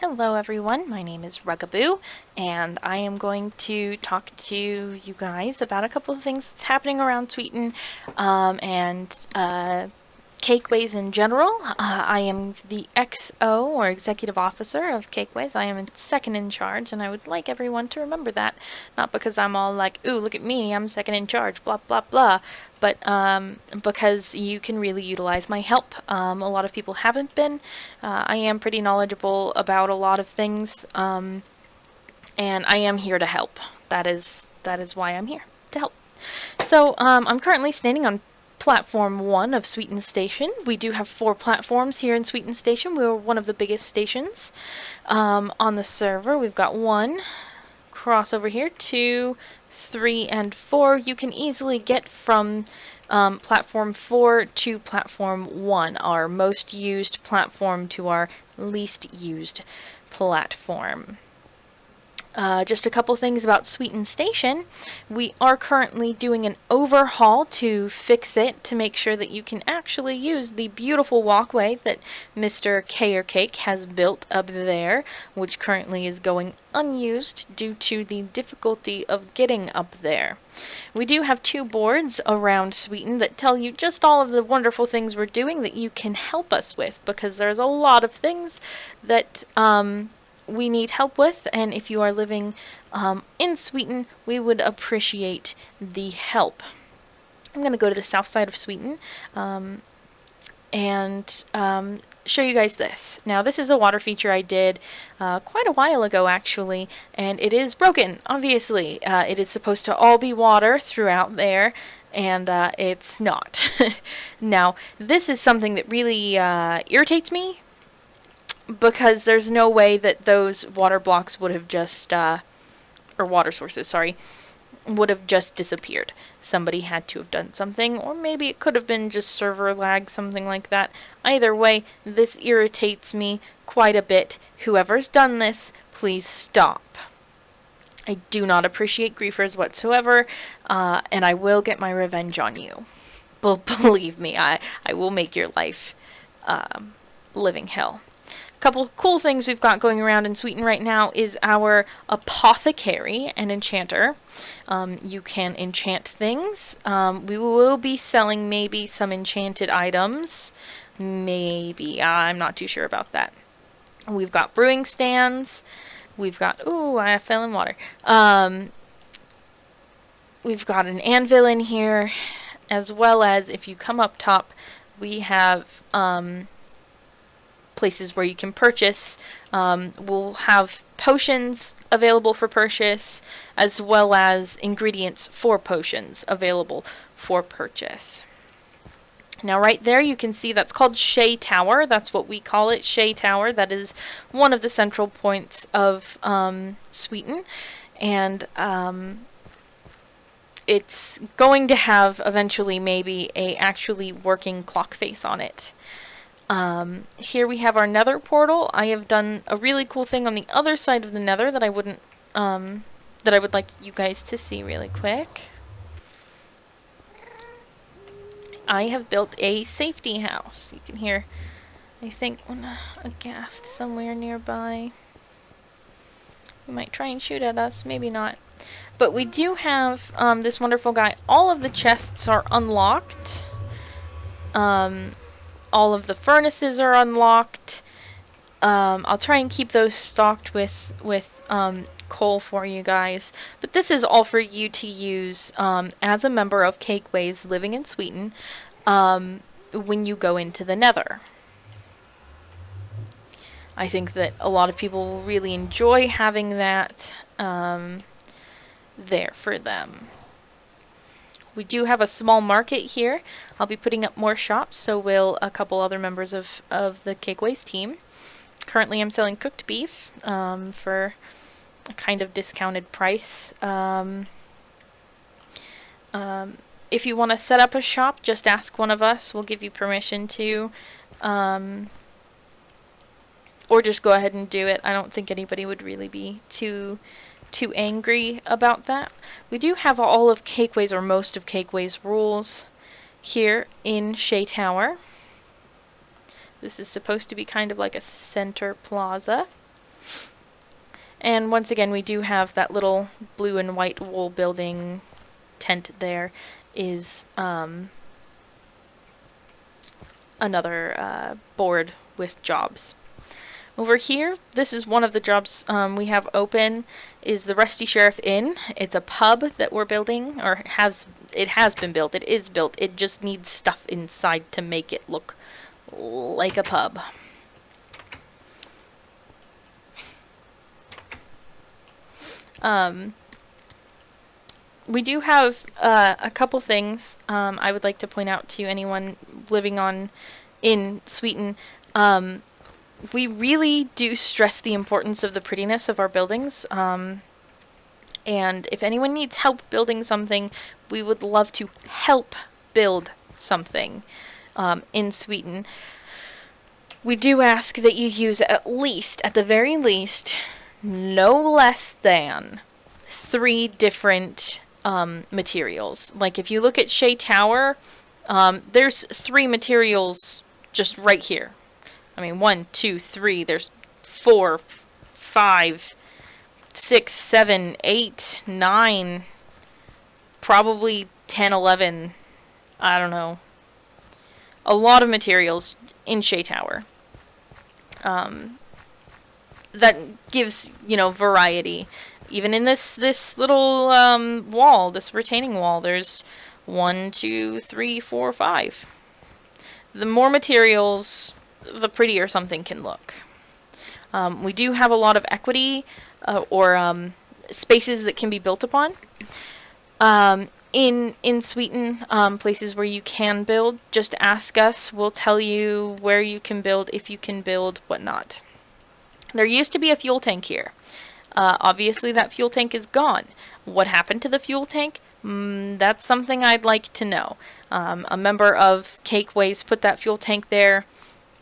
Hello everyone, my name is Rugaboo, and I am going to talk to you guys about a couple of things that's happening around Sweeton and Cakeways in general. I am the XO, or Executive Officer of Cakeways. I am second in charge, and I would like everyone to remember that. Not because I'm all like, ooh, look at me, I'm second in charge, blah, blah, blah, but because you can really utilize my help. A lot of people haven't been. I am pretty knowledgeable about a lot of things, and I am here to help. That is why I'm here, to help. So I'm currently standing on platform 1 of Sweeton Station. We do have 4 platforms here in Sweeton Station. We're one of the biggest stations on the server. We've got 1, cross over here, 2, 3, and 4. You can easily get from platform 4 to platform 1, our most used platform, to our least used platform. Just a couple things about Sweeton Station. We are currently doing an overhaul to fix it, to make sure that you can actually use the beautiful walkway that Mr. K or Cake has built up there, which currently is going unused due to the difficulty of getting up there. We do have 2 boards around Sweeton that tell you just all of the wonderful things we're doing that you can help us with, because there's a lot of things that we need help with, and if you are living in Sweeton, we would appreciate the help. I'm going to go to the south side of Sweeton and show you guys this. Now, this is a water feature I did quite a while ago, actually, and it is broken, obviously. It is supposed to all be water throughout there, and it's not. Now, this is something that really irritates me, because there's no way that those water blocks would have just, or water sources, sorry, would have just disappeared. Somebody had to have done something, or maybe it could have been just server lag, something like that. Either way, this irritates me quite a bit. Whoever's done this, please stop. I do not appreciate griefers whatsoever, and I will get my revenge on you. But believe me, I will make your life living hell. Couple cool things we've got going around in Sweeton right now is our apothecary and enchanter. You can enchant things. We will be selling maybe some enchanted items. Maybe. I'm not too sure about that. We've got brewing stands. We've got... Ooh, I fell in water. We've got an anvil in here, as well as, if you come up top, we have... places where you can purchase. We'll have potions available for purchase, as well as ingredients for potions available for purchase. Now right there you can see that's called Shea Tower. That's what we call it, Shea Tower. That is one of the central points of Sweeton, and it's going to have eventually maybe a actually working clock face on it. Here we have our nether portal. I have done a really cool thing on the other side of the nether that I would like you guys to see really quick. I have built a safety house. You can hear, I think, a ghast somewhere nearby. He might try and shoot at us, maybe not. But we do have this wonderful guy. All of the chests are unlocked. All of the furnaces are unlocked. I'll try and keep those stocked with coal for you guys. But this is all for you to use as a member of Cakeways living in Sweeton when you go into the nether. I think that a lot of people will really enjoy having that there for them. We do have a small market here. I'll be putting up more shops, so will a couple other members of the Cakeways team. Currently I'm selling cooked beef for a kind of discounted price. If you want to set up a shop, just ask one of us. We'll give you permission to. Or just go ahead and do it. I don't think anybody would really be too angry about that. We do have all of Cakeways, or most of Cakeways rules here in Shea Tower. This is supposed to be kind of like a center plaza. And once again, we do have that little blue and white wool building tent there is another board with jobs. Over here, this is one of the jobs we have open, is the Rusty Sheriff Inn. It's a pub that we're building, or it has been built. It is built. It just needs stuff inside to make it look like a pub. We do have a couple things I would like to point out to anyone living in Sweeton. We really do stress the importance of the prettiness of our buildings. And if anyone needs help building something, we would love to help build something in Sweeton. We do ask that you use at the very least, no less than 3 different materials. Like if you look at Shea Tower, there's 3 materials just right here. I mean, 1, 2, 3, there's 4, 5, 6, 7, 8, 9, probably 10, 11, I don't know. A lot of materials in Shea Tower. That gives, variety. Even in this little wall, this retaining wall, there's 1, 2, 3, 4, 5. The more materials, the prettier something can look. We do have a lot of equity or spaces that can be built upon. In Sweeton, places where you can build, just ask us. We'll tell you where you can build, if you can build, whatnot. There used to be a fuel tank here. Obviously that fuel tank is gone. What happened to the fuel tank? That's something I'd like to know. A member of Cakeways put that fuel tank there.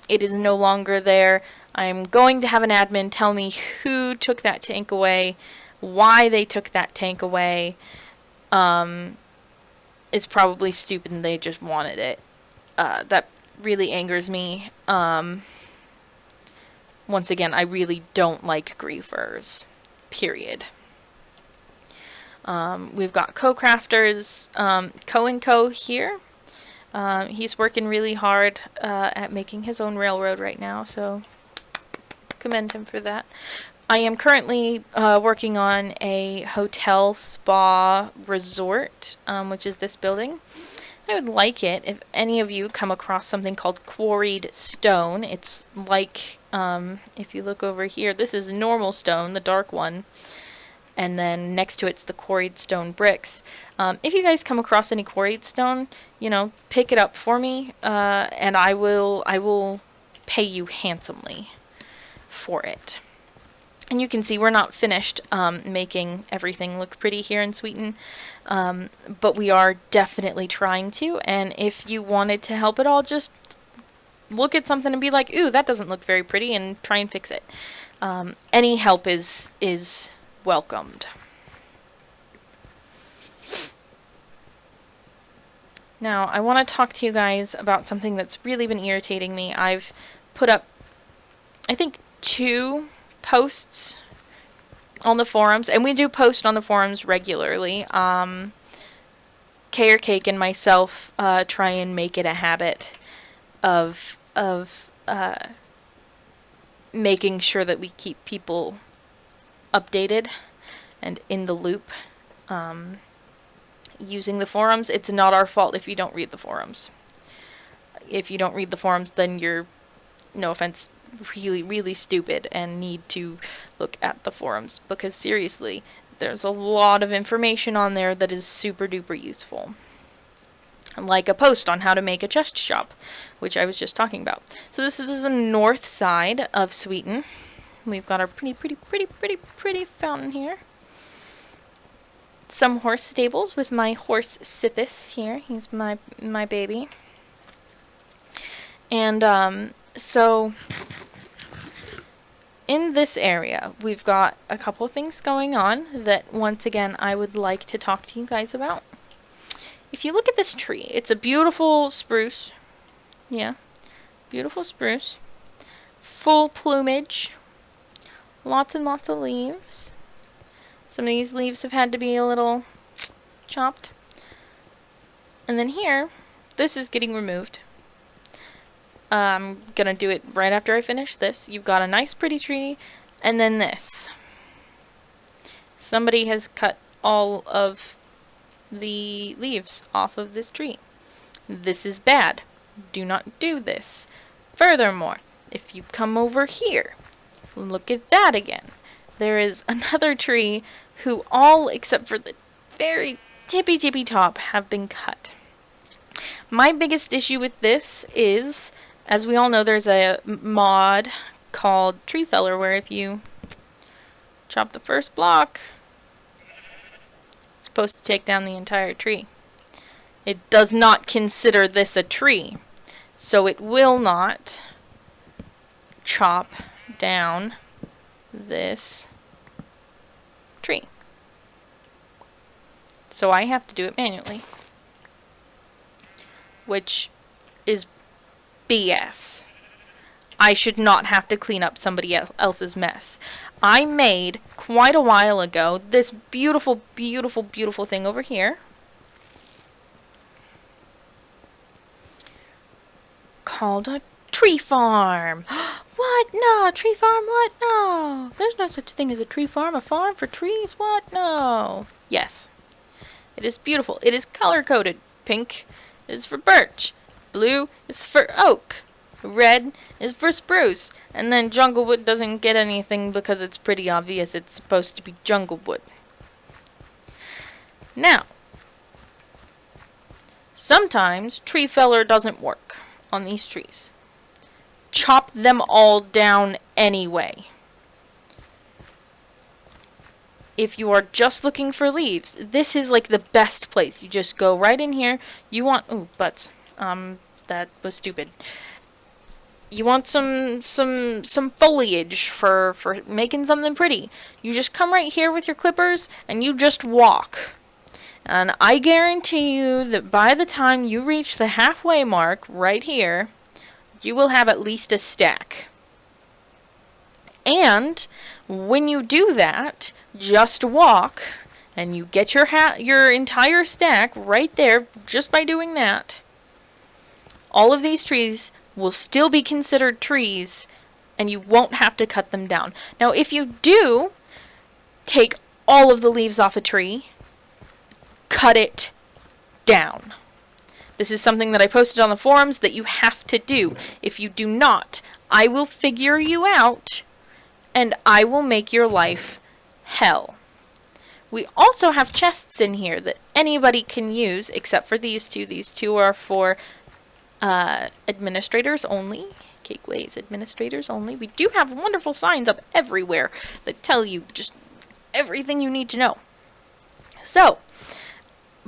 It is no longer there. I'm going to have an admin tell me who took that tank away, why they took that tank away. It's probably stupid and they just wanted it. That really angers me. Once again, I really don't like griefers. Period. We've got co-crafters, Co & Co here. He's working really hard at making his own railroad right now, so commend him for that. I am currently working on a hotel, spa, resort, which is this building. I would like it if any of you come across something called quarried stone. It's like, if you look over here, this is normal stone, the dark one. And then next to it's the quarried stone bricks. If you guys come across any quarried stone, pick it up for me, and I will pay you handsomely for it. And you can see we're not finished making everything look pretty here in Sweeton, but we are definitely trying to. And if you wanted to help at all, just look at something and be like, ooh, that doesn't look very pretty, and try and fix it. Any help is welcomed. Now, I want to talk to you guys about something that's really been irritating me. I've put up, I think, 2 posts on the forums, and we do post on the forums regularly. Kay or Cake and myself try and make it a habit of making sure that we keep people updated and in the loop using the forums. It's not our fault if you don't read the forums. If you don't read the forums, then you're, no offense, really, really stupid and need to look at the forums, because seriously, there's a lot of information on there that is super duper useful. Like a post on how to make a chest shop, which I was just talking about. So this is the north side of Sweeton. We've got our pretty fountain here. Some horse stables with my horse Sithis here. He's my baby. And so in this area, we've got a couple things going on that, once again, I would like to talk to you guys about. If you look at this tree, it's a beautiful spruce. Yeah, beautiful spruce. Full plumage. Lots and lots of leaves. Some of these leaves have had to be a little chopped. And then here, this is getting removed. I'm gonna do it right after I finish this. You've got a nice pretty tree, and then this. Somebody has cut all of the leaves off of this tree. This is bad. Do not do this. Furthermore, if you come over here, look at that again. There is another tree who all except for the very tippy top have been cut. My biggest issue with this is, as we all know, there's a mod called Tree Feller where if you chop the first block, it's supposed to take down the entire tree. It does not consider this a tree, so it will not chop down this tree. So I have to do it manually, which is BS. I should not have to clean up somebody else's mess. I made, quite a while ago, this beautiful thing over here called a tree farm. What? No, tree farm? What? No. There's no such thing as a tree farm. A farm for trees? What? No. Yes. It is beautiful. It is color-coded. Pink is for birch. Blue is for oak. Red is for spruce. And then junglewood doesn't get anything because it's pretty obvious it's supposed to be junglewood. Now, sometimes tree feller doesn't work on these trees. Chop them all down anyway. If you are just looking for leaves, this is like the best place. You just go right in here. You want, ooh, butts. That was stupid. You want some foliage for making something pretty. You just come right here with your clippers and you just walk. And I guarantee you that by the time you reach the halfway mark right here, you will have at least a stack. And when you do that, just walk and you get your entire stack right there just by doing that. All of these trees will still be considered trees and you won't have to cut them down. Now, if you do take all of the leaves off a tree, cut it down. This is something that I posted on the forums that you have to do. If you do not, I will figure you out and I will make your life hell. We also have chests in here that anybody can use except for these two. These two are for administrators only. Cakeways administrators only. We do have wonderful signs up everywhere that tell you just everything you need to know. So,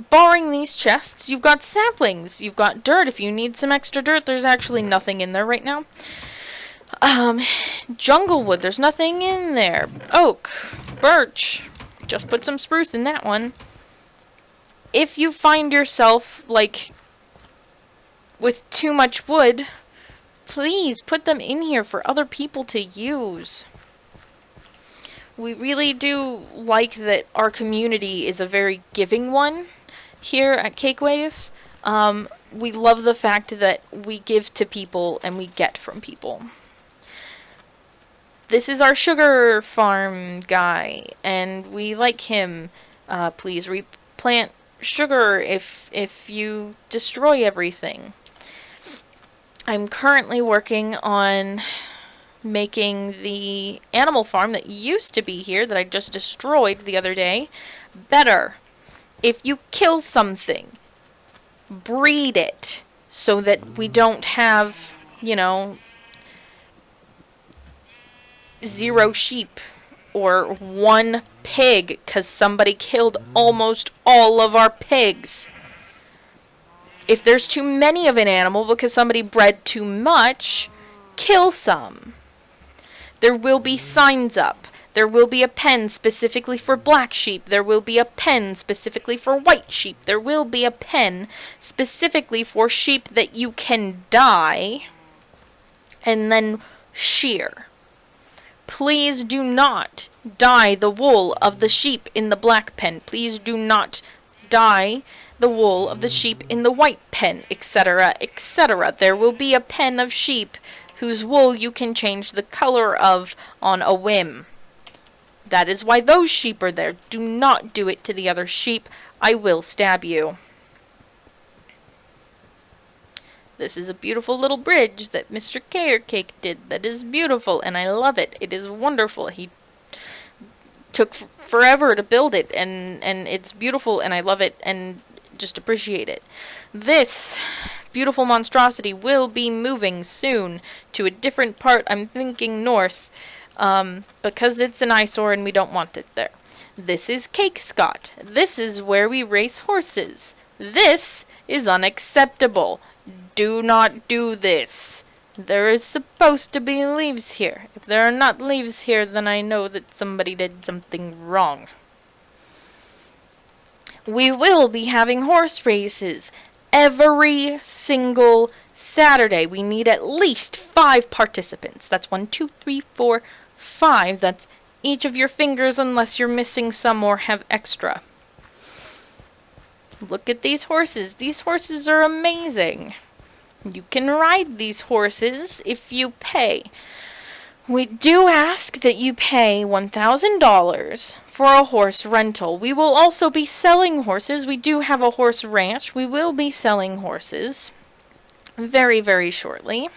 barring these chests, you've got saplings, you've got dirt. If you need some extra dirt, there's actually nothing in there right now. Junglewood, there's nothing in there. Oak, birch, just put some spruce in that one. If you find yourself, like, with too much wood, please put them in here for other people to use. We really do like that our community is a very giving one here at Cakeways. We love the fact that we give to people and we get from people. This is our sugar farm guy, and we like him. Please replant sugar if you destroy everything. I'm currently working on making the animal farm that used to be here, that I just destroyed the other day, better. If you kill something, breed it so that we don't have, 0 sheep or 1 pig because somebody killed almost all of our pigs. If there's too many of an animal because somebody bred too much, kill some. There will be signs up. There will be a pen specifically for black sheep. There will be a pen specifically for white sheep. There will be a pen specifically for sheep that you can dye and then shear. Please do not dye the wool of the sheep in the black pen. Please do not dye the wool of the sheep in the white pen, etc., etc. There will be a pen of sheep whose wool you can change the color of on a whim. That is why those sheep are there. Do not do it to the other sheep. I will stab you. This is a beautiful little bridge that Mr. Cake did. That is beautiful, and I love it. It is wonderful. He took forever to build it, and it's beautiful, and I love it, and just appreciate it. This beautiful monstrosity will be moving soon to a different part. I'm thinking north, because it's an eyesore and we don't want it there. This is Cake Scott. This is where we race horses. This is unacceptable. Do not do this. There is supposed to be leaves here. If there are not leaves here, then I know that somebody did something wrong. We will be having horse races every single Saturday. We need at least 5 participants. That's 1, 2, 3, 4, 5. That's each of your fingers unless you're missing some or have extra. Look at these horses. These horses are amazing. You can ride these horses if you pay. We do ask that you pay $1,000 for a horse rental. We will also be selling horses. We do have a horse ranch. We will be selling horses very, very shortly.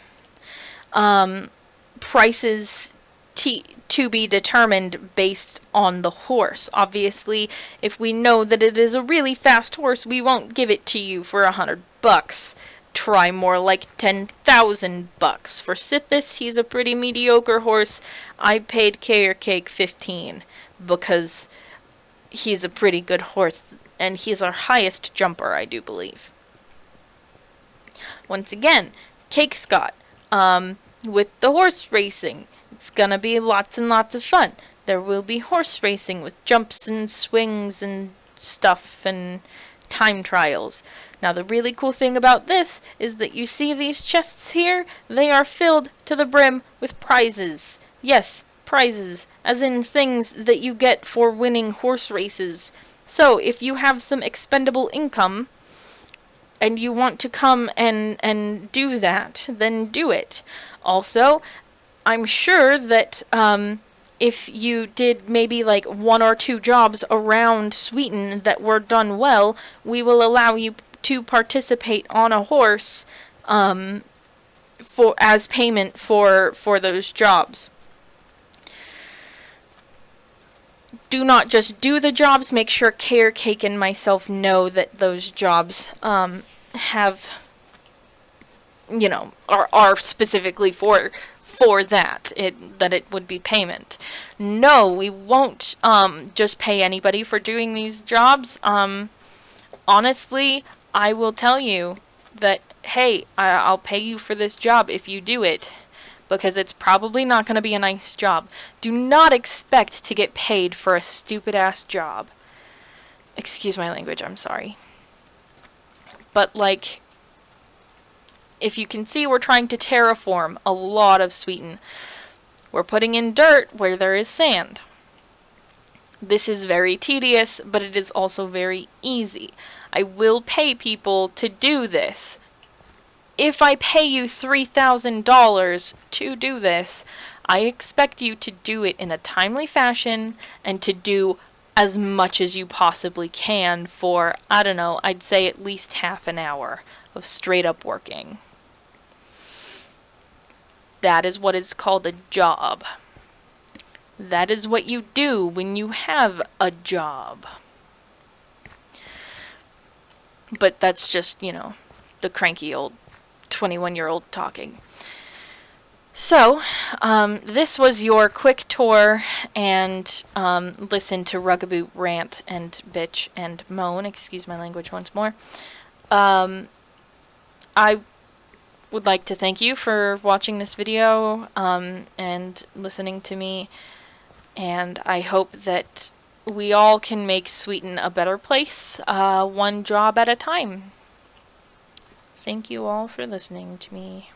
Prices to be determined based on the horse. Obviously, if we know that it is a really fast horse, we won't give it to you for $100. Try more like $10,000. For Sithis, he's a pretty mediocre horse. I paid Cake 15 because he's a pretty good horse, and he's our highest jumper, I do believe. Once again, Cake Scott, with the horse racing, it's gonna be lots and lots of fun. There will be horse racing with jumps and swings and stuff and time trials. Now, the really cool thing about this is that you see these chests here? They are filled to the brim with prizes. Yes, prizes, as in things that you get for winning horse races. So, if you have some expendable income and you want to come and do that, then do it. Also, I'm sure that if you did maybe like 1 or 2 jobs around Sweeton that were done well, we will allow you to participate on a horse as payment for those jobs. Do not just do the jobs. Make sure Cake and myself know that those jobs have, you know, are specifically for that, that it would be payment. No, we won't just pay anybody for doing these jobs. Honestly, I will tell you that, hey, I'll pay you for this job if you do it, because it's probably not going to be a nice job. Do not expect to get paid for a stupid-ass job. Excuse my language, I'm sorry. But, like, if you can see, we're trying to terraform a lot of Sweeton. We're putting in dirt where there is sand. This is very tedious, but it is also very easy. I will pay people to do this. If I pay you $3,000 to do this, I expect you to do it in a timely fashion and to do as much as you possibly can for, I don't know, I'd say at least half an hour of straight up working. That is what is called a job. That is what you do when you have a job. But that's just, you know, the cranky old 21-year-old talking. So, this was your quick tour and listen to Rugaboo rant and bitch and moan. Excuse my language once more. I would like to thank you for watching this video and listening to me. And I hope that we all can make Sweeton a better place, one job at a time. Thank you all for listening to me.